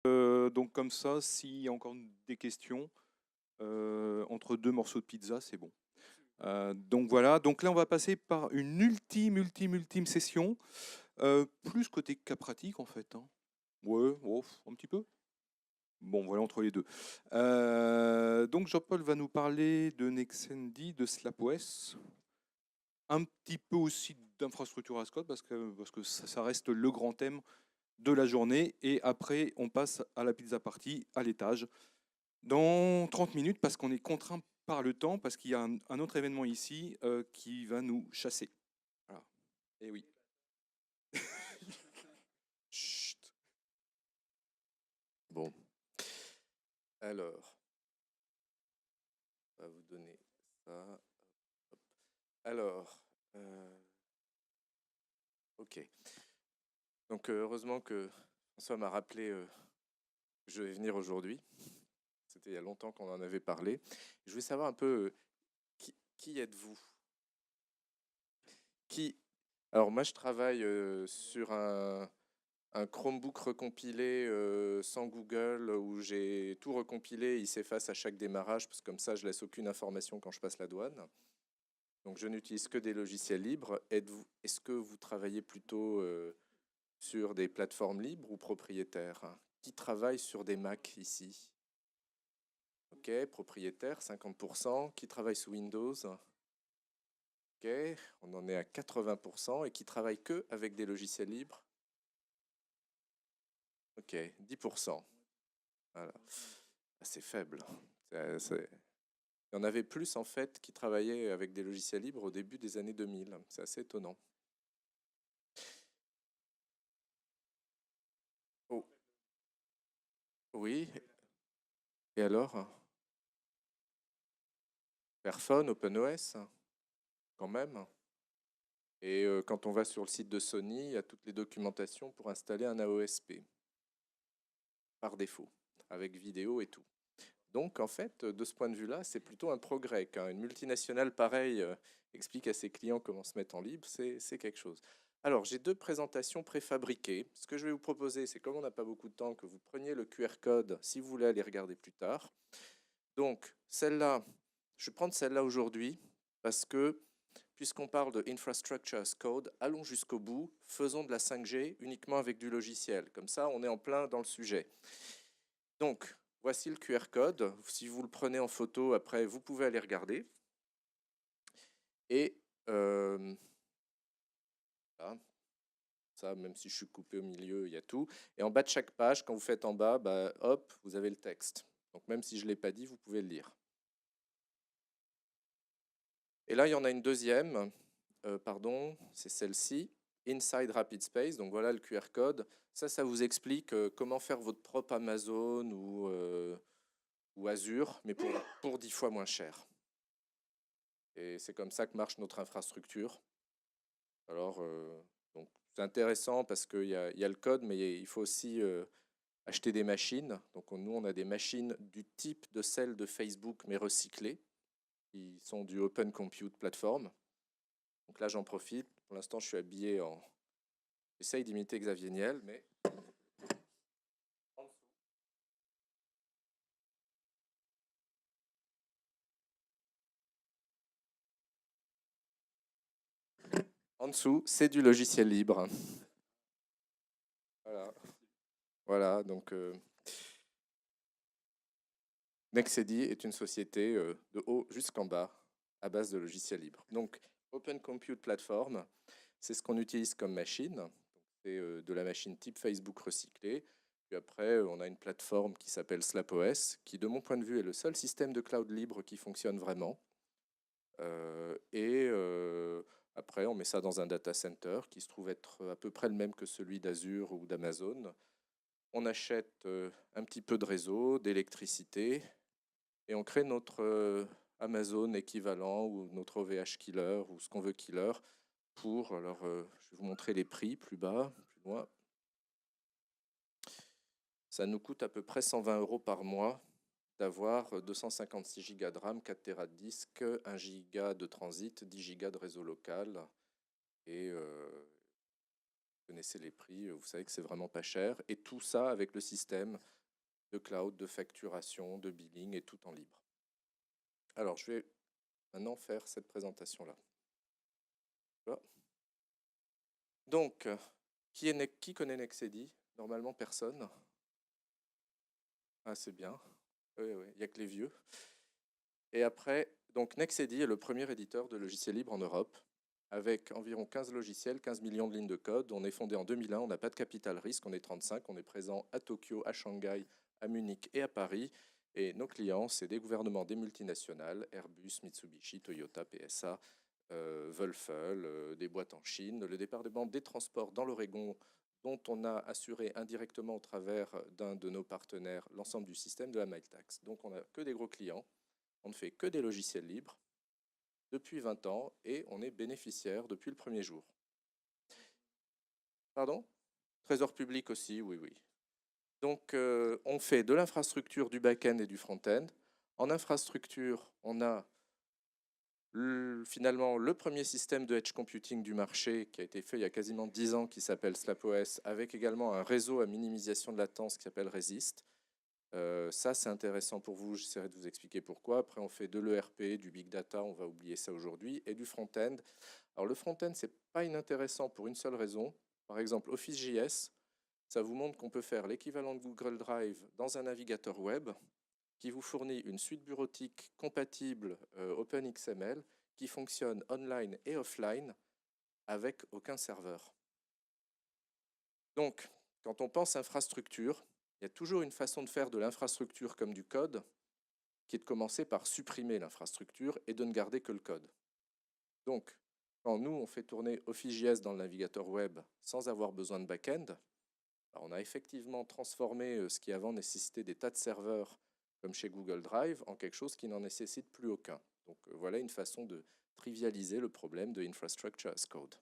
Donc comme ça, s'il y a encore des questions, entre deux morceaux de pizza, c'est bon. Donc voilà, donc là on va passer par une ultime session, plus côté cas pratique en fait, hein. Ouais, oh, un petit peu. Bon, voilà, entre les deux. Donc Jean-Paul va nous parler de Nexendi, de SlapOS, un petit peu aussi d'infrastructure as code, parce que ça reste le grand thème de la journée. Et après, on passe à la pizza party, à l'étage, dans 30 minutes, parce qu'on est contraint par le temps, parce qu'il y a un autre événement ici qui va nous chasser. Voilà. Et oui. Chut. Bon, alors, on va vous donner ça. Hop. Alors, ok. Donc, heureusement que François m'a rappelé que je vais venir aujourd'hui. C'était il y a longtemps qu'on en avait parlé. Je voulais savoir un peu qui êtes-vous? Qui... Alors, moi, je travaille sur un Chromebook recompilé sans Google où j'ai tout recompilé. Il s'efface à chaque démarrage parce que comme ça, je laisse aucune information quand je passe la douane. Donc, je n'utilise que des logiciels libres. Est-ce que vous travaillez plutôt sur des plateformes libres ou propriétaires? Qui travaille sur des Mac ici? Ok, propriétaire, 50%. Qui travaille sous Windows? Ok, on en est à 80%. Et qui travaille que avec des logiciels libres? Ok, 10%. Voilà. C'est faible. Il y en avait plus en fait qui travaillaient avec des logiciels libres au début des années 2000. C'est assez étonnant. Oh, oui, et alors? Fairphone, OpenOS, quand même. Et quand on va sur le site de Sony, il y a toutes les documentations pour installer un AOSP, par défaut, avec vidéo et tout. Donc en fait, de ce point de vue-là, c'est plutôt un progrès. Quand une multinationale pareille explique à ses clients comment se mettre en libre, c'est quelque chose. Alors, j'ai deux présentations préfabriquées. Ce que je vais vous proposer, c'est comme on n'a pas beaucoup de temps, que vous preniez le QR code si vous voulez aller regarder plus tard. Donc, celle-là, je vais prendre celle-là aujourd'hui parce que, puisqu'on parle de Infrastructure as Code, allons jusqu'au bout, faisons de la 5G uniquement avec du logiciel. Comme ça, on est en plein dans le sujet. Donc, voici le QR code. Si vous le prenez en photo, après, vous pouvez aller regarder. Et là, ça, même si je suis coupé au milieu, il y a tout. Et en bas de chaque page, quand vous faites en bas, bah, hop, vous avez le texte. Donc même si je ne l'ai pas dit, vous pouvez le lire. Et là, il y en a une deuxième, pardon, c'est celle-ci, Inside Rapid Space. Donc voilà le QR code. Ça vous explique comment faire votre propre Amazon ou Azure, mais pour 10 fois moins cher. Et c'est comme ça que marche notre infrastructure. Alors, donc c'est intéressant parce qu'il y a le code, mais il faut aussi acheter des machines. Donc nous, on a des machines du type de celles de Facebook, mais recyclées, qui sont du Open Compute Platform. Donc là, j'en profite. Pour l'instant, je suis habillé en... J'essaye d'imiter Xavier Niel, mais en dessous, c'est du logiciel libre. Voilà, voilà donc Nexedi est une société de haut jusqu'en bas à base de logiciels libres. Donc, Open Compute Platform, c'est ce qu'on utilise comme machine. C'est de la machine type Facebook recyclée. Puis après, on a une plateforme qui s'appelle SlapOS, qui, de mon point de vue, est le seul système de cloud libre qui fonctionne vraiment. Après, on met ça dans un data center qui se trouve être à peu près le même que celui d'Azure ou d'Amazon. On achète un petit peu de réseau, d'électricité, et on crée notre Amazon équivalent ou notre OVH killer ou ce qu'on veut killer pour, alors je vais vous montrer les prix plus bas, plus loin. Ça nous coûte à peu près 120 € par mois d'avoir 256 Go de RAM, 4 Tera de disque, 1 Go de transit, 10 Go de réseau local et connaissez les prix, vous savez que c'est vraiment pas cher. Et tout ça avec le système de cloud, de facturation, de billing et tout en libre. Alors, je vais maintenant faire cette présentation-là. Voilà. Donc, qui connaît Nexedi? Normalement, personne. Ah, c'est bien. Oui, il n'y a que les vieux. Et après, donc Nexedi est le premier éditeur de logiciels libres en Europe, avec environ 15 logiciels, 15 millions de lignes de code. On est fondé en 2001, on n'a pas de capital risque, on est 35, on est présent à Tokyo, à Shanghai, à Munich et à Paris. Et nos clients, c'est des gouvernements, des multinationales, Airbus, Mitsubishi, Toyota, PSA, Wolfel, des boîtes en Chine, le département des transports dans l'Oregon, dont on a assuré indirectement au travers d'un de nos partenaires l'ensemble du système de la Mile Tax. Donc on n'a que des gros clients, on ne fait que des logiciels libres depuis 20 ans et on est bénéficiaire depuis le premier jour. Pardon? Trésor public aussi, oui, oui. Donc on fait de l'infrastructure, du back-end et du front-end. En infrastructure, on a finalement le premier système de edge computing du marché qui a été fait il y a quasiment 10 ans qui s'appelle SlapOS, avec également un réseau à minimisation de latence qui s'appelle Resist. Ça, c'est intéressant pour vous, j'essaierai de vous expliquer pourquoi. Après, on fait de l'ERP, du big data, on va oublier ça aujourd'hui, et du front-end. Alors, le front-end, c'est pas inintéressant pour une seule raison. Par exemple, Office.js, ça vous montre qu'on peut faire l'équivalent de Google Drive dans un navigateur web qui vous fournit une suite bureautique compatible OpenXML qui fonctionne online et offline avec aucun serveur. Donc, quand on pense infrastructure, il y a toujours une façon de faire de l'infrastructure comme du code, qui est de commencer par supprimer l'infrastructure et de ne garder que le code. Donc, quand nous, on fait tourner Office.js dans le navigateur web sans avoir besoin de back-end, on a effectivement transformé ce qui avant nécessitait des tas de serveurs, comme chez Google Drive, en quelque chose qui n'en nécessite plus aucun. Donc, voilà une façon de trivialiser le problème de Infrastructure as Code.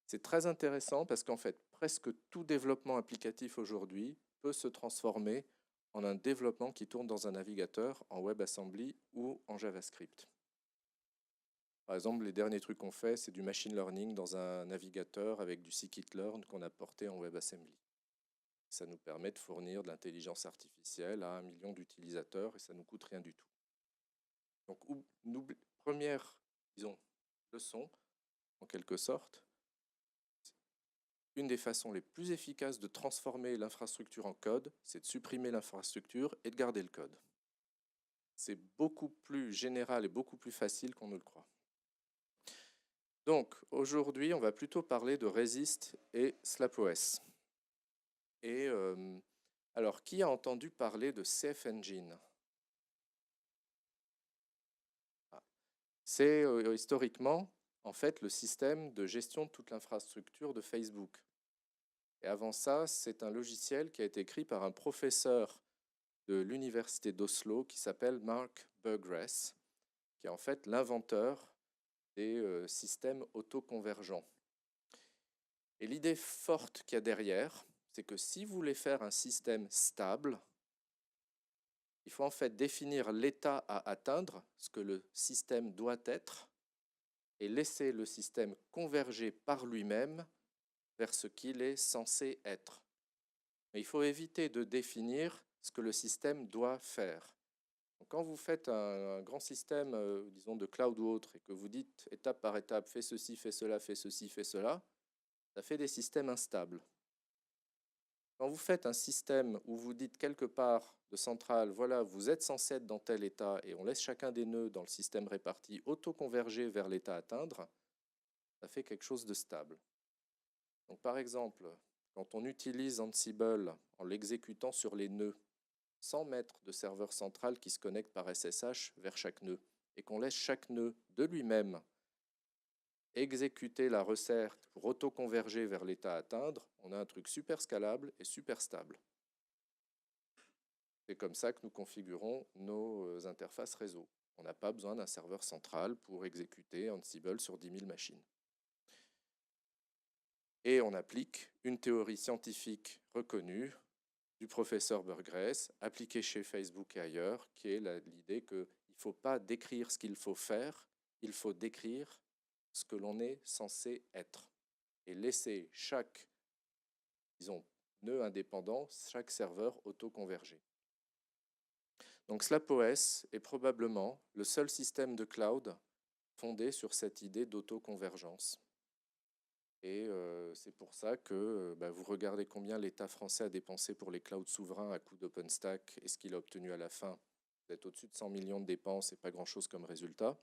C'est très intéressant parce qu'en fait, presque tout développement applicatif aujourd'hui peut se transformer en un développement qui tourne dans un navigateur en WebAssembly ou en JavaScript. Par exemple, les derniers trucs qu'on fait, c'est du machine learning dans un navigateur avec du scikit-learn qu'on a porté en WebAssembly. Ça nous permet de fournir de l'intelligence artificielle à 1 million d'utilisateurs et ça ne nous coûte rien du tout. Donc, première, disons, leçon, en quelque sorte, une des façons les plus efficaces de transformer l'infrastructure en code, c'est de supprimer l'infrastructure et de garder le code. C'est beaucoup plus général et beaucoup plus facile qu'on ne le croit. Donc, aujourd'hui, on va plutôt parler de Resist et SlapOS. Et alors, qui a entendu parler de CF Engine? C'est historiquement, en fait, le système de gestion de toute l'infrastructure de Facebook. Et avant ça, c'est un logiciel qui a été écrit par un professeur de l'université d'Oslo qui s'appelle Mark Burgess, qui est en fait l'inventeur des systèmes autoconvergents. Et l'idée forte qu'il y a derrière, c'est que si vous voulez faire un système stable, il faut en fait définir l'état à atteindre, ce que le système doit être, et laisser le système converger par lui-même vers ce qu'il est censé être. Mais il faut éviter de définir ce que le système doit faire. Donc, quand vous faites un grand système, disons de cloud ou autre, et que vous dites étape par étape, fais ceci, fais cela, fais ceci, fais cela, ça fait des systèmes instables. Quand vous faites un système où vous dites quelque part de centrale, voilà, vous êtes censé être dans tel état, et on laisse chacun des nœuds dans le système réparti auto-converger vers l'état à atteindre, ça fait quelque chose de stable. Donc, par exemple, quand on utilise Ansible en l'exécutant sur les nœuds, sans mettre de serveur central qui se connecte par SSH vers chaque nœud, et qu'on laisse chaque nœud de lui-même exécuter la recette pour auto-converger vers l'état à atteindre, on a un truc super scalable et super stable. C'est comme ça que nous configurons nos interfaces réseau. On n'a pas besoin d'un serveur central pour exécuter Ansible sur 10 000 machines. Et on applique une théorie scientifique reconnue du professeur Burgess, appliquée chez Facebook et ailleurs, qui est l'idée qu'il ne faut pas décrire ce qu'il faut faire, il faut décrire ce que l'on est censé être. Et laisser chaque disons, nœuds indépendants, chaque serveur auto-convergé. Donc SlapOS est probablement le seul système de cloud fondé sur cette idée d'auto-convergence. Et c'est pour ça que vous regardez combien l'État français a dépensé pour les clouds souverains à coup d'OpenStack et ce qu'il a obtenu à la fin. Vous êtes au-dessus de 100 millions de dépenses et pas grand-chose comme résultat.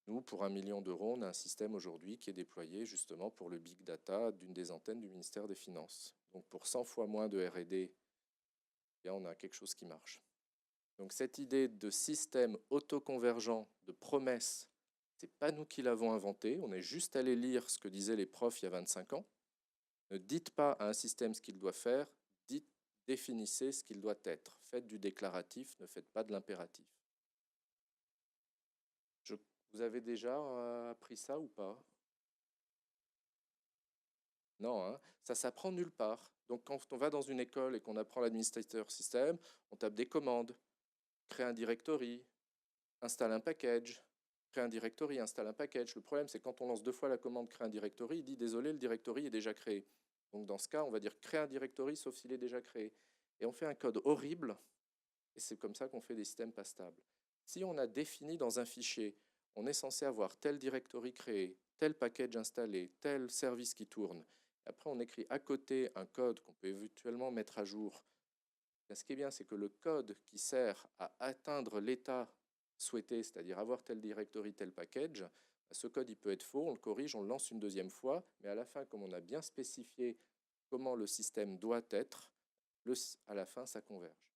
Nous, pour 1 million d'euros, on a un système aujourd'hui qui est déployé justement pour le big data d'une des antennes du ministère des Finances. Donc pour 100 fois moins de R&D, on a quelque chose qui marche. Donc cette idée de système autoconvergent, de promesse, ce n'est pas nous qui l'avons inventé, on est juste allé lire ce que disaient les profs il y a 25 ans. Ne dites pas à un système ce qu'il doit faire, définissez ce qu'il doit être. Faites du déclaratif, ne faites pas de l'impératif. Vous avez déjà appris ça ou pas? Non, hein, ça s'apprend nulle part. Donc quand on va dans une école et qu'on apprend l'administrateur système, on tape des commandes, crée un directory, installe un package, crée un directory, installe un package. Le problème, c'est quand on lance 2 fois la commande crée un directory, il dit désolé, le directory est déjà créé. Donc dans ce cas, on va dire crée un directory sauf s'il est déjà créé. Et on fait un code horrible, et c'est comme ça qu'on fait des systèmes pas stables. Si on a défini dans un fichier, on est censé avoir tel directory créé, tel package installé, tel service qui tourne. Après, on écrit à côté un code qu'on peut éventuellement mettre à jour. Ce qui est bien, c'est que le code qui sert à atteindre l'état souhaité, c'est-à-dire avoir tel directory, tel package, ce code il peut être faux, on le corrige, on le lance une deuxième fois, mais à la fin, comme on a bien spécifié comment le système doit être, à la fin, ça converge.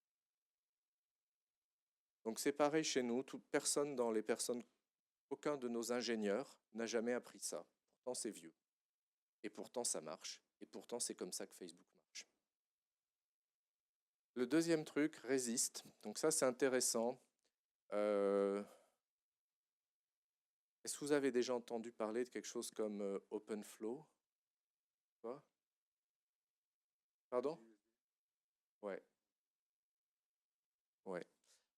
Donc c'est pareil chez nous, aucun de nos ingénieurs n'a jamais appris ça. Pourtant c'est vieux. Et pourtant ça marche. Et pourtant c'est comme ça que Facebook marche. Le deuxième truc, résiste. Donc ça c'est intéressant. Est-ce que vous avez déjà entendu parler de quelque chose comme OpenFlow? Quoi? Pardon? Ouais. Ouais.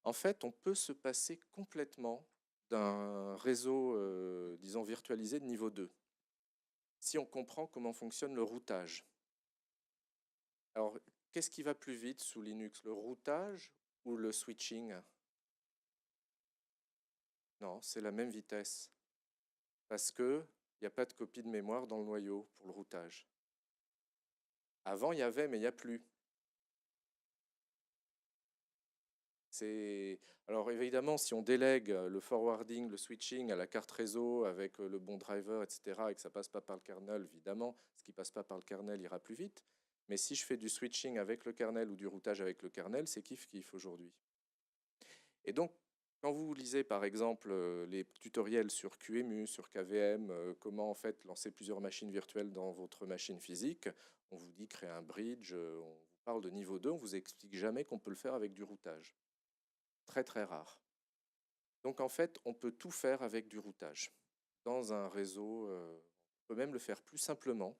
En fait, on peut se passer complètement d'un réseau, disons, virtualisé de niveau 2, si on comprend comment fonctionne le routage. Alors, qu'est-ce qui va plus vite sous Linux, le routage ou le switching? Non, c'est la même vitesse, parce qu'il n'y a pas de copie de mémoire dans le noyau pour le routage. Avant, il y avait, mais il n'y a plus. Alors évidemment, si on délègue le forwarding, le switching à la carte réseau avec le bon driver, etc., et que ça passe pas par le kernel, évidemment, ce qui passe pas par le kernel ira plus vite. Mais si je fais du switching avec le kernel ou du routage avec le kernel, c'est kiff-kiff aujourd'hui. Et donc, quand vous lisez par exemple les tutoriels sur QEMU, sur KVM, comment en fait lancer plusieurs machines virtuelles dans votre machine physique, on vous dit créer un bridge, on vous parle de niveau 2, on vous explique jamais qu'on peut le faire avec du routage. Très très rare. Donc en fait, on peut tout faire avec du routage. Dans un réseau, on peut même le faire plus simplement.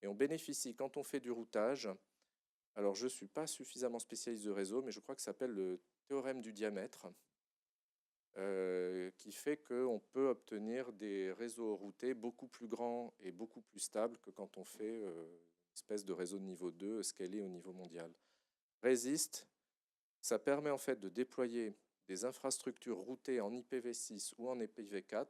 Et on bénéficie, quand on fait du routage, alors je ne suis pas suffisamment spécialiste de réseau, mais je crois que ça s'appelle le théorème du diamètre, qui fait qu'on peut obtenir des réseaux routés beaucoup plus grands et beaucoup plus stables que quand on fait une espèce de réseau de niveau 2 scalé au niveau mondial. Resist, ça permet en fait de déployer des infrastructures routées en IPv6 ou en IPv4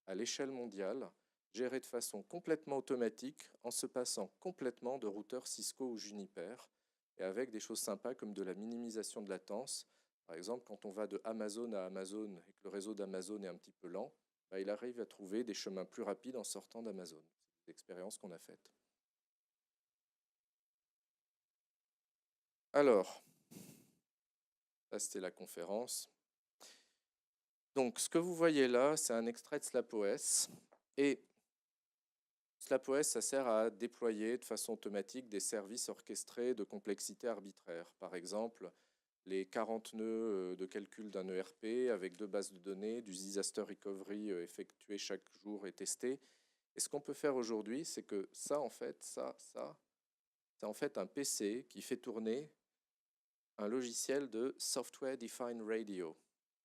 à l'échelle mondiale, gérées de façon complètement automatique en se passant complètement de routeurs Cisco ou Juniper et avec des choses sympas comme de la minimisation de latence. Par exemple, quand on va de Amazon à Amazon et que le réseau d'Amazon est un petit peu lent, il arrive à trouver des chemins plus rapides en sortant d'Amazon. C'est l'expérience qu'on a faite. Alors, ça c'était la conférence. Donc, ce que vous voyez là, c'est un extrait de SlapOS. Et SlapOS, ça sert à déployer de façon automatique des services orchestrés de complexité arbitraire. Par exemple, les 40 nœuds de calcul d'un ERP avec 2 bases de données, du disaster recovery effectué chaque jour et testé. Et ce qu'on peut faire aujourd'hui, c'est que ça, en fait, c'est en fait un PC qui fait tourner un logiciel de Software Defined Radio.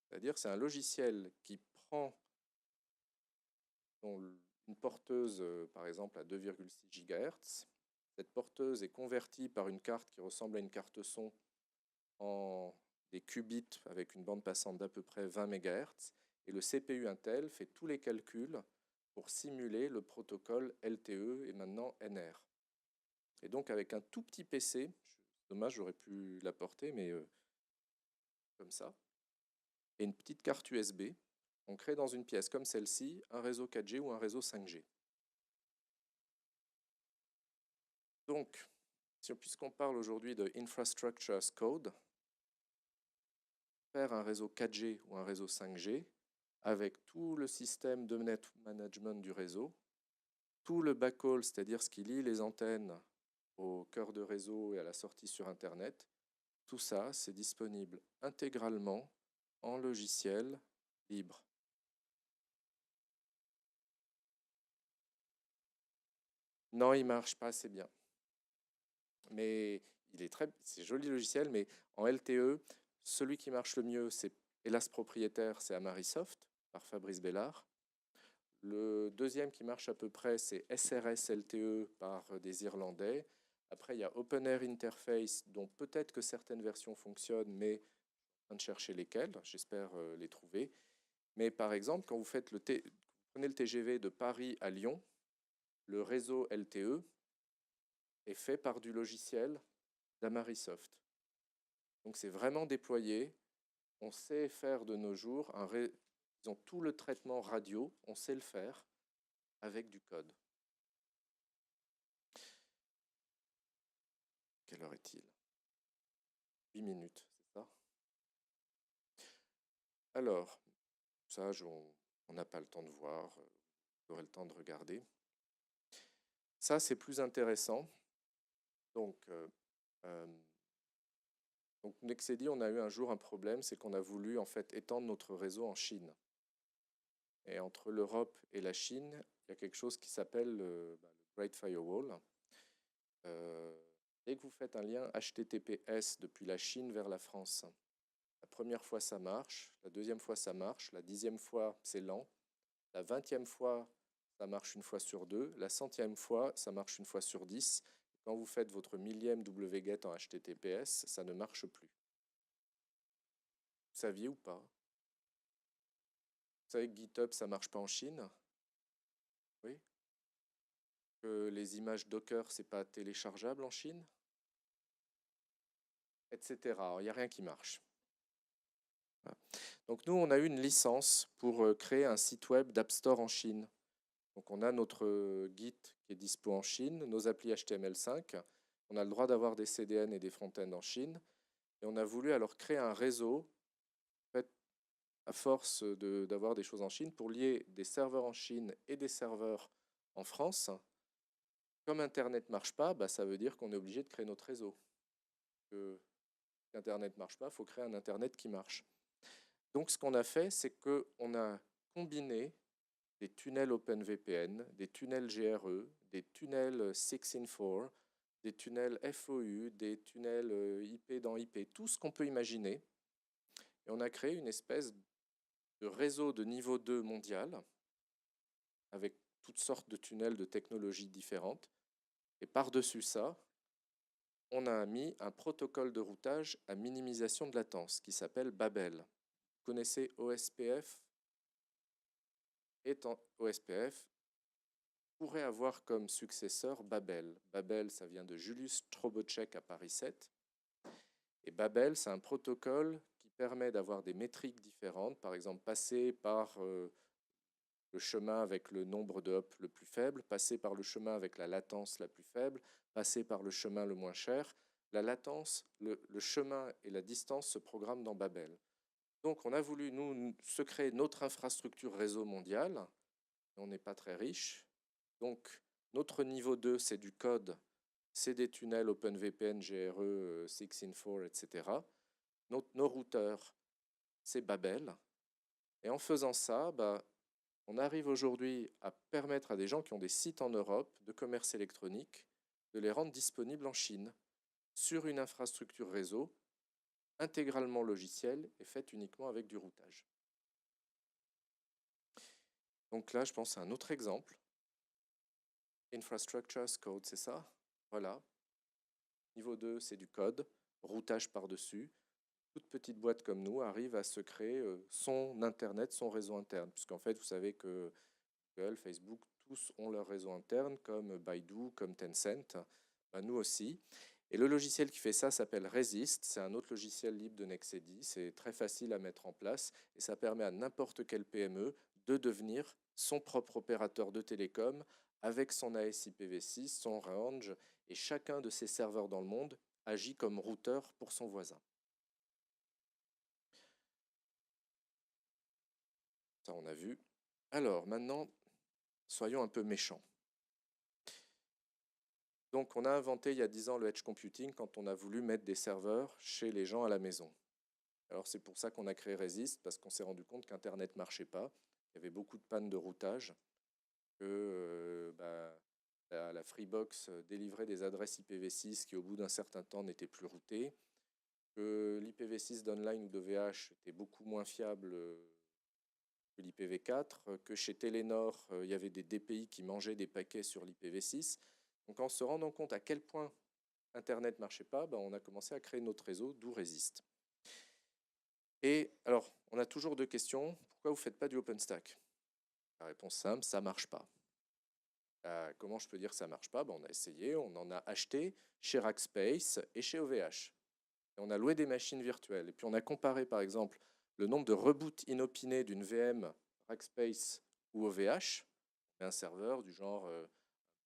C'est-à-dire c'est un logiciel qui prend une porteuse, par exemple, à 2,6 GHz, Cette porteuse est convertie par une carte qui ressemble à une carte son en des qubits avec une bande passante d'à peu près 20 MHz. Et le CPU Intel fait tous les calculs pour simuler le protocole LTE et maintenant NR. Et donc avec un tout petit PC, dommage, j'aurais pu l'apporter, mais comme ça, et une petite carte USB, on crée dans une pièce comme celle-ci un réseau 4G ou un réseau 5G. Donc, puisqu'on parle aujourd'hui de Infrastructure as Code, faire un réseau 4G ou un réseau 5G avec tout le système de management du réseau, tout le backhaul, c'est-à-dire ce qui lie les antennes au cœur de réseau et à la sortie sur Internet, tout ça, c'est disponible intégralement en logiciel libre. Non, il marche pas assez bien. Mais c'est joli logiciel, mais en LTE, celui qui marche le mieux, c'est hélas propriétaire, c'est Amarisoft par Fabrice Bellard. Le deuxième qui marche à peu près, c'est SRS LTE par des Irlandais. Après, il y a Open Air Interface, dont peut-être que certaines versions fonctionnent, mais je suis en train de chercher lesquelles, j'espère les trouver. Mais par exemple, quand vous prenez le TGV de Paris à Lyon, le réseau LTE est fait par du logiciel d'Amarisoft. Donc c'est vraiment déployé. On sait faire de nos jours, ils ont tout le traitement radio, on sait le faire avec du code. Quelle heure est-il? 8 minutes, c'est ça? Alors, ça, on n'a pas le temps de voir, vous aurez le temps de regarder. Ça, c'est plus intéressant. Donc, Nexedi, on a eu un jour un problème, c'est qu'on a voulu en fait étendre notre réseau en Chine. Et entre l'Europe et la Chine, il y a quelque chose qui s'appelle le Great Firewall. Dès que vous faites un lien HTTPS depuis la Chine vers la France, la première fois ça marche, la deuxième fois ça marche, la 10e fois c'est lent, la 20e fois ça marche une fois sur 2, la 100e fois ça marche une fois sur 10. Quand vous faites votre 1000e wget en HTTPS, ça ne marche plus. Vous saviez ou pas? Vous savez que GitHub ça marche pas en Chine? Oui. Que les images Docker c'est pas téléchargeable en Chine? Etc. Il n'y a rien qui marche. Voilà. Donc nous, on a eu une licence pour créer un site web d'App Store en Chine. Donc on a notre Git qui est dispo en Chine, nos applis HTML5. On a le droit d'avoir des CDN et des front-end en Chine. Et on a voulu alors créer un réseau, en fait, à force d'avoir des choses en Chine, pour lier des serveurs en Chine et des serveurs en France. Comme Internet ne marche pas, ça veut dire qu'on est obligé de créer notre réseau. Que Internet ne marche pas, il faut créer un Internet qui marche. Donc ce qu'on a fait, c'est qu'on a combiné des tunnels OpenVPN, des tunnels GRE, des tunnels 6in4, des tunnels FOU, des tunnels IP dans IP, tout ce qu'on peut imaginer. Et on a créé une espèce de réseau de niveau 2 mondial avec toutes sortes de tunnels de technologies différentes. Et par-dessus ça, on a mis un protocole de routage à minimisation de latence qui s'appelle Babel. Vous connaissez OSPF? OSPF pourrait avoir comme successeur Babel. Babel, ça vient de Julius Strobotchek à Paris 7. Et Babel, c'est un protocole qui permet d'avoir des métriques différentes, par exemple passer par le chemin avec le nombre de hops le plus faible, passer par le chemin avec la latence la plus faible, passer par le chemin le moins cher. La latence, le chemin et la distance se programment dans Babel. Donc on a voulu, nous, se créer notre infrastructure réseau mondiale. On n'est pas très riche. Donc notre niveau 2, c'est du code, c'est des tunnels OpenVPN, GRE, 6in4, etc. Nos routeurs, c'est Babel. Et en faisant ça, on arrive aujourd'hui à permettre à des gens qui ont des sites en Europe de commerce électronique de les rendre disponibles en Chine sur une infrastructure réseau intégralement logicielle et faite uniquement avec du routage. Donc là, je pense à un autre exemple. Infrastructure as Code, c'est ça? Voilà. Niveau 2, c'est du code, routage par-dessus. Toute petite boîte comme nous arrive à se créer son Internet, son réseau interne. Puisqu'en fait, vous savez que Google, Facebook, tous ont leur réseau interne, comme Baidu, comme Tencent. Ben, nous aussi. Et le logiciel qui fait ça s'appelle Resist. C'est un autre logiciel libre de Nexedi. C'est très facile à mettre en place et ça permet à n'importe quelle PME de devenir son propre opérateur de télécom avec son AS IPv6, son range, et chacun de ses serveurs dans le monde agit comme routeur pour son voisin. Ça, on a vu. Alors, maintenant, soyons un peu méchants. Donc, on a inventé il y a 10 ans le edge computing quand on a voulu mettre des serveurs chez les gens à la maison. Alors, c'est pour ça qu'on a créé Resist, parce qu'on s'est rendu compte qu'Internet ne marchait pas. Il y avait beaucoup de pannes de routage, que la Freebox délivrait des adresses IPv6 qui, au bout d'un certain temps, n'étaient plus routées, que l'IPv6 d'online ou de VH était beaucoup moins fiable que l'IPv4, que chez Telenor, il y avait des DPI qui mangeaient des paquets sur l'IPv6. Donc en se rendant compte à quel point Internet ne marchait pas, on a commencé à créer notre réseau, d'où Resist. Et alors, on a toujours deux questions. Pourquoi vous ne faites pas du OpenStack? La réponse simple, ça ne marche pas. Comment je peux dire que ça ne marche pas? On a essayé, on en a acheté chez Rackspace et chez OVH. Et on a loué des machines virtuelles. Et puis on a comparé par exemple le nombre de reboots inopinés d'une VM Rackspace ou OVH, un serveur du genre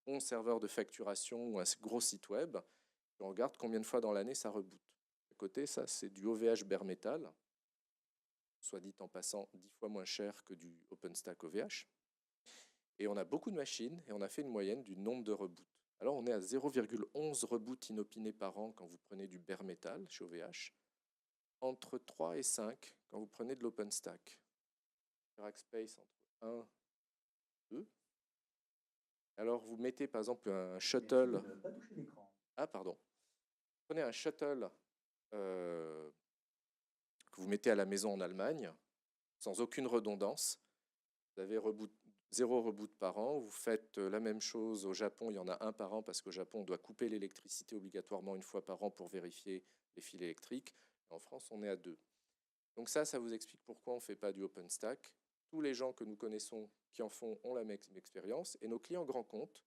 bon serveur de facturation ou un gros site web, et on regarde combien de fois dans l'année ça reboot. À côté, ça c'est du OVH bare metal, soit dit en passant 10 fois moins cher que du OpenStack OVH. Et on a beaucoup de machines et on a fait une moyenne du nombre de reboots. Alors on est à 0,11 reboots inopinés par an quand vous prenez du bare metal chez OVH, entre 3 et 5 quand vous prenez de l'OpenStack. Rackspace entre 1 et 2. Alors vous mettez par exemple un shuttle. Ah pardon. Prenez un shuttle que vous mettez à la maison en Allemagne, sans aucune redondance. Vous avez zéro reboot par an. Vous faites la même chose au Japon, il y en a un par an parce qu'au Japon, on doit couper l'électricité obligatoirement une fois par an pour vérifier les fils électriques. En France, on est à 2. Donc ça vous explique pourquoi on ne fait pas du OpenStack. Tous les gens que nous connaissons qui en font ont la même expérience. Et nos clients grands comptes,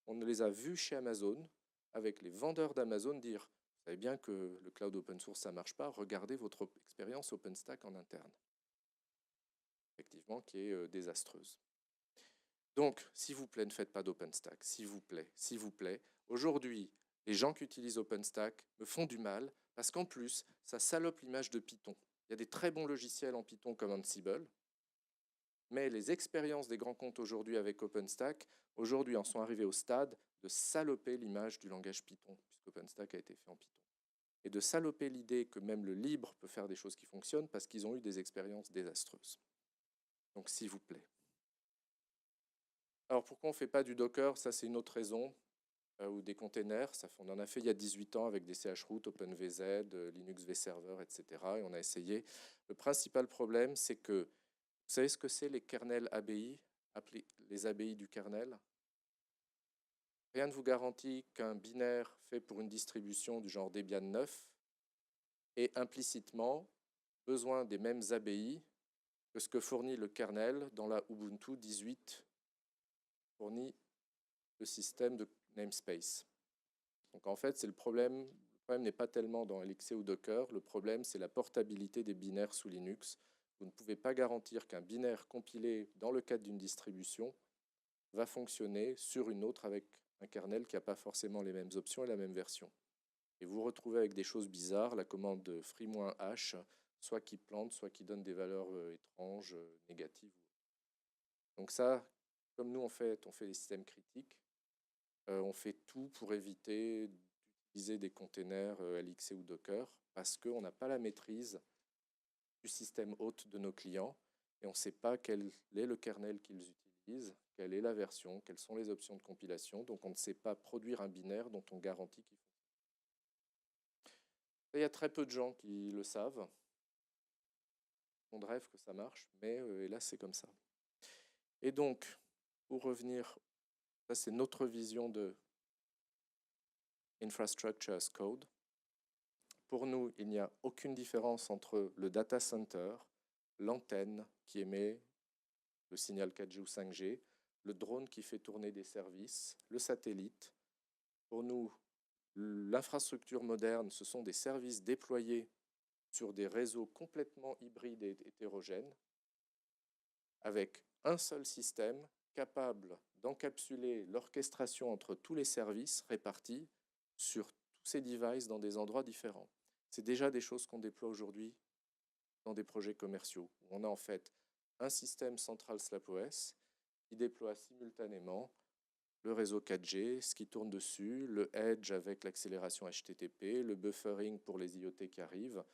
on les a vus chez Amazon avec les vendeurs d'Amazon dire « Vous savez bien que le cloud open source, ça ne marche pas. Regardez votre expérience OpenStack en interne. » Effectivement, qui est désastreuse. Donc, s'il vous plaît, ne faites pas d'OpenStack. S'il vous plaît, s'il vous plaît. Aujourd'hui, les gens qui utilisent OpenStack me font du mal parce qu'en plus, ça salope l'image de Python. Il y a des très bons logiciels en Python comme Ansible, mais les expériences des grands comptes aujourd'hui avec OpenStack, aujourd'hui en sont arrivés au stade de saloper l'image du langage Python, puisque OpenStack a été fait en Python. Et de saloper l'idée que même le libre peut faire des choses qui fonctionnent parce qu'ils ont eu des expériences désastreuses. Donc s'il vous plaît. Alors pourquoi on ne fait pas du Docker? Ça c'est une autre raison. Ou des containers, on en a fait il y a 18 ans avec des chroot, OpenVZ, Linux vServer, etc. Et on a essayé. Le principal problème, c'est que, vous savez ce que c'est les kernels ABI, les ABI du kernel? Rien ne vous garantit qu'un binaire fait pour une distribution du genre Debian 9 ait implicitement besoin des mêmes ABI que ce que fournit le kernel dans la Ubuntu 18 fournit le système de namespace. Donc en fait, c'est le problème n'est pas tellement dans LXC ou Docker, le problème c'est la portabilité des binaires sous Linux. Vous ne pouvez pas garantir qu'un binaire compilé dans le cadre d'une distribution va fonctionner sur une autre avec un kernel qui n'a pas forcément les mêmes options et la même version. Et vous vous retrouvez avec des choses bizarres, la commande free-h, soit qui plante, soit qui donne des valeurs étranges, négatives. Donc ça, comme nous on fait des systèmes critiques, on fait tout pour éviter d'utiliser des containers LXC ou Docker parce qu'on n'a pas la maîtrise du système hôte de nos clients et on ne sait pas quel est le kernel qu'ils utilisent, quelle est la version, quelles sont les options de compilation. Donc on ne sait pas produire un binaire dont on garantit qu'il fonctionne. Il y a très peu de gens qui le savent. On rêve que ça marche, mais hélas c'est comme ça. Et donc, pour revenir, ça c'est notre vision de Infrastructure as Code. Pour nous, il n'y a aucune différence entre le data center, l'antenne qui émet le signal 4G ou 5G, le drone qui fait tourner des services, le satellite. Pour nous, l'infrastructure moderne, ce sont des services déployés sur des réseaux complètement hybrides et hétérogènes, avec un seul système capable d'encapsuler l'orchestration entre tous les services répartis sur tous ces devices dans des endroits différents. C'est déjà des choses qu'on déploie aujourd'hui dans des projets commerciaux, où on a en fait un système central SlapOS qui déploie simultanément le réseau 4G, ce qui tourne dessus, le Edge avec l'accélération HTTP, le buffering pour les IoT qui arrivent.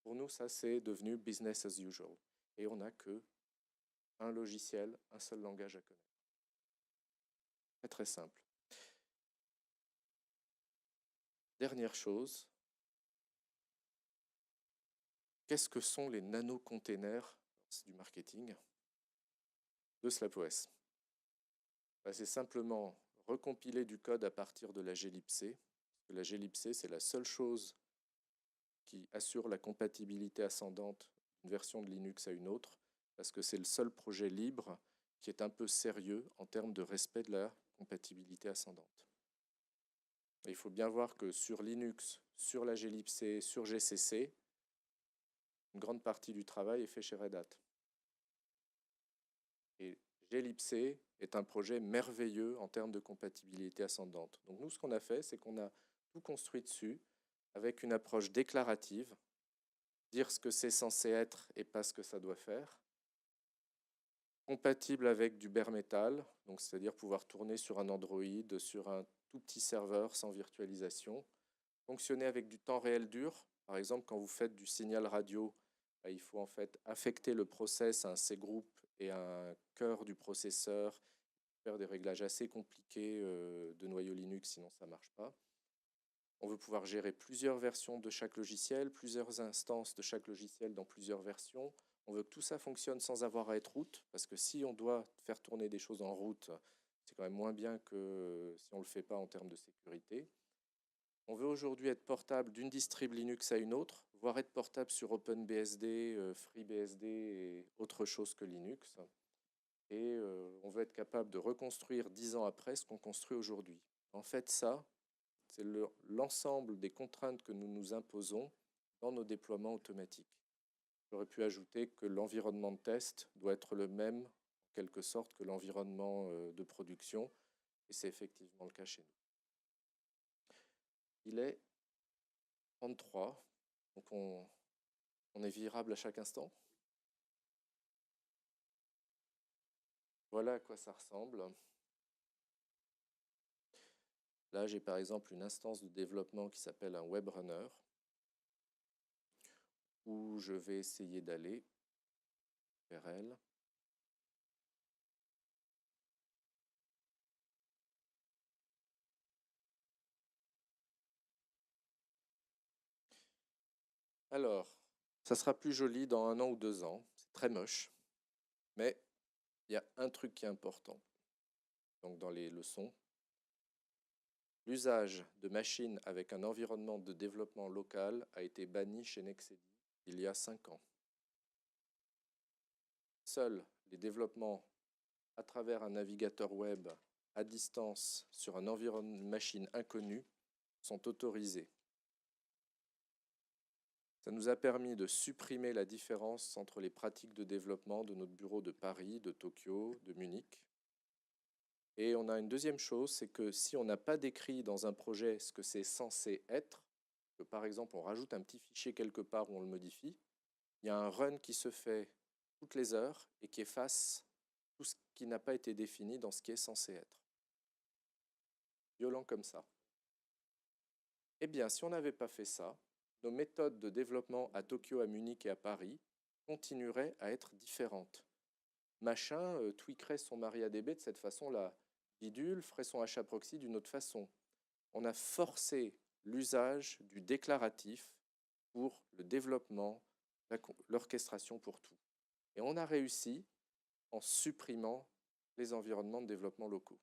Pour nous, ça, c'est devenu business as usual. Et on n'a que un logiciel, un seul langage à connaître. Très, très simple. Dernière chose, qu'est-ce que sont les nano-containers, c'est du marketing, de SlapOS? C'est simplement recompiler du code à partir de la glibc. La glibc, c'est la seule chose qui assure la compatibilité ascendante d'une version de Linux à une autre, parce que c'est le seul projet libre qui est un peu sérieux en termes de respect de la compatibilité ascendante. Et il faut bien voir que sur Linux, sur la glibc, sur GCC, une grande partie du travail est fait chez Red Hat. Et glibc est un projet merveilleux en termes de compatibilité ascendante. Donc nous, ce qu'on a fait, c'est qu'on a tout construit dessus avec une approche déclarative, dire ce que c'est censé être et pas ce que ça doit faire, compatible avec du bare metal, donc c'est-à-dire pouvoir tourner sur un Android, sur un tout petit serveur sans virtualisation, fonctionner avec du temps réel dur. Par exemple, quand vous faites du signal radio, il faut en fait affecter le process à un C-group et à un cœur du processeur, faire des réglages assez compliqués de noyau Linux, sinon ça ne marche pas. On veut pouvoir gérer plusieurs versions de chaque logiciel, plusieurs instances de chaque logiciel dans plusieurs versions. On veut que tout ça fonctionne sans avoir à être root, parce que si on doit faire tourner des choses en root, c'est quand même moins bien que si on ne le fait pas en termes de sécurité. On veut aujourd'hui être portable d'une distrib Linux à une autre, voire être portable sur OpenBSD, FreeBSD et autre chose que Linux. Et on veut être capable de reconstruire 10 ans après ce qu'on construit aujourd'hui. En fait, ça, c'est l'ensemble des contraintes que nous nous imposons dans nos déploiements automatiques. J'aurais pu ajouter que l'environnement de test doit être le même, en quelque sorte, que l'environnement de production, et c'est effectivement le cas chez nous. Il est 33, donc on est virable à chaque instant. Voilà à quoi ça ressemble. Là, j'ai par exemple une instance de développement qui s'appelle un web runner, où je vais essayer d'aller vers elle. Alors, ça sera plus joli dans 1 an ou 2 ans. C'est très moche, mais il y a un truc qui est important. Donc dans les leçons, l'usage de machines avec un environnement de développement local a été banni chez Nexedi il y a 5 ans. Seuls les développements à travers un navigateur web à distance sur un environnement machine inconnu sont autorisés. Ça nous a permis de supprimer la différence entre les pratiques de développement de notre bureau de Paris, de Tokyo, de Munich. Et on a une deuxième chose, c'est que si on n'a pas décrit dans un projet ce que c'est censé être, que par exemple on rajoute un petit fichier quelque part où on le modifie, il y a un run qui se fait toutes les heures et qui efface tout ce qui n'a pas été défini dans ce qui est censé être. Violent comme ça. Eh bien, si on n'avait pas fait ça, nos méthodes de développement à Tokyo, à Munich et à Paris continueraient à être différentes. Machin tweakerait son MariaDB de cette façon-là. Bidule ferait son HAProxy d'une autre façon. On a forcé l'usage du déclaratif pour le développement, l'orchestration pour tout. Et on a réussi en supprimant les environnements de développement locaux.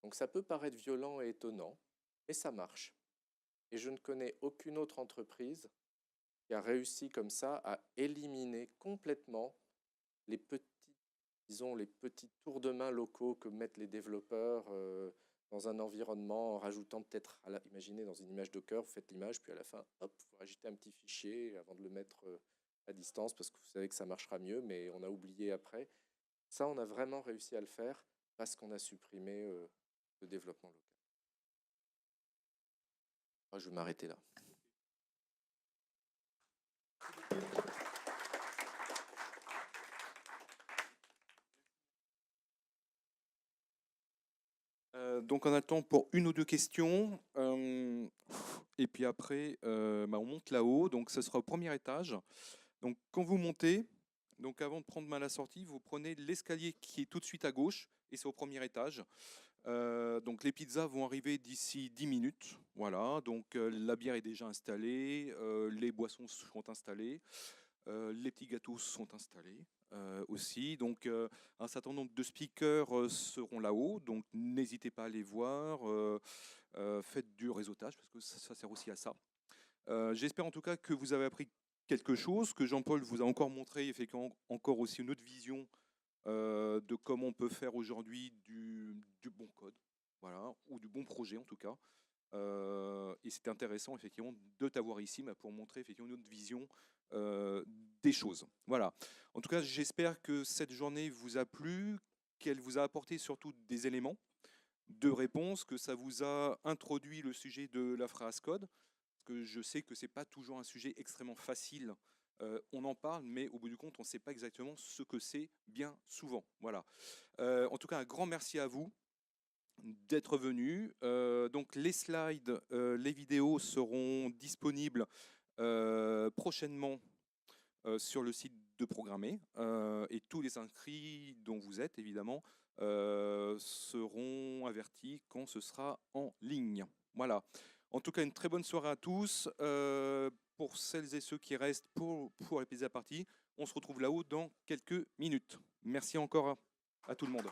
Donc ça peut paraître violent et étonnant, mais ça marche. Et je ne connais aucune autre entreprise qui a réussi comme ça à éliminer complètement les petits, disons, les petits tours de main locaux que mettent les développeurs dans un environnement en rajoutant peut-être, imaginez dans une image Docker, vous faites l'image, puis à la fin, hop, vous rajoutez un petit fichier avant de le mettre à distance parce que vous savez que ça marchera mieux, mais on a oublié après. Ça, on a vraiment réussi à le faire parce qu'on a supprimé le développement local. Ah, je vais m'arrêter là. Donc on attend pour une ou deux questions. Et puis après, on monte là-haut. Donc ce sera au premier étage. Donc quand vous montez, donc avant de prendre la sortie, vous prenez l'escalier qui est tout de suite à gauche et c'est au premier étage. Donc les pizzas vont arriver d'ici 10 minutes. Voilà, donc la bière est déjà installée, les boissons sont installées, les petits gâteaux sont installés aussi. Donc un certain nombre de speakers seront là-haut, donc n'hésitez pas à les voir. Faites du réseautage parce que ça sert aussi à ça. J'espère en tout cas que vous avez appris quelque chose, que Jean-Paul vous a encore montré effectivement encore aussi une autre vision de comment on peut faire aujourd'hui du bon code, voilà, ou du bon projet en tout cas. Et c'était intéressant effectivement de t'avoir ici pour montrer effectivement une autre vision des choses. Voilà. En tout cas, j'espère que cette journée vous a plu, qu'elle vous a apporté surtout des éléments de réponse, que ça vous a introduit le sujet de la phrase code, parce que je sais que c'est pas toujours un sujet extrêmement facile. On en parle, mais au bout du compte, on ne sait pas exactement ce que c'est bien souvent. Voilà. En tout cas, un grand merci à vous d'être venus. Donc les slides, les vidéos seront disponibles prochainement sur le site de Programmer et tous les inscrits dont vous êtes évidemment seront avertis quand ce sera en ligne. Voilà. En tout cas, une très bonne soirée à tous. Pour celles et ceux qui restent pour les pizza party, on se retrouve là-haut dans quelques minutes. Merci encore à tout le monde.